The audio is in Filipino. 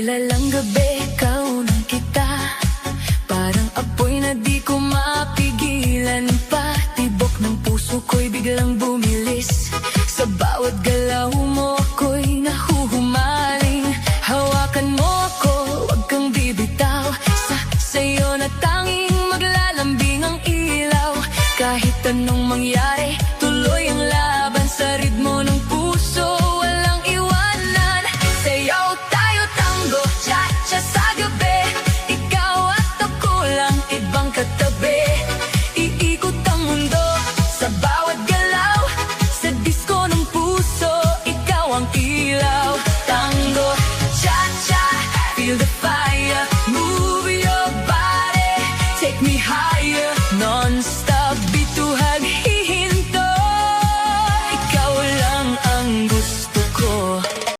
Kilalang gabi, kaunan kita. Parang apoy na di ko mapigilan pa. Tibok ng puso ko'y biglang bumilis. Sa bawat galaw mo ako'y nahuhumaling. Hawakan mo ako, wag kang bibitaw. Sa'yo na tanging maglalambing ang ilaw. Kahit anong mangyari, tuloy ang laban. Sa ritmo ng puso, walang iwanan. Sayaw tayo tango, cha-cha sa gabi. Ikaw at ako lang, ibang katabi. Iikot ang mundo sa bawat galaw. Sa disko ng puso, ikaw ang ilaw.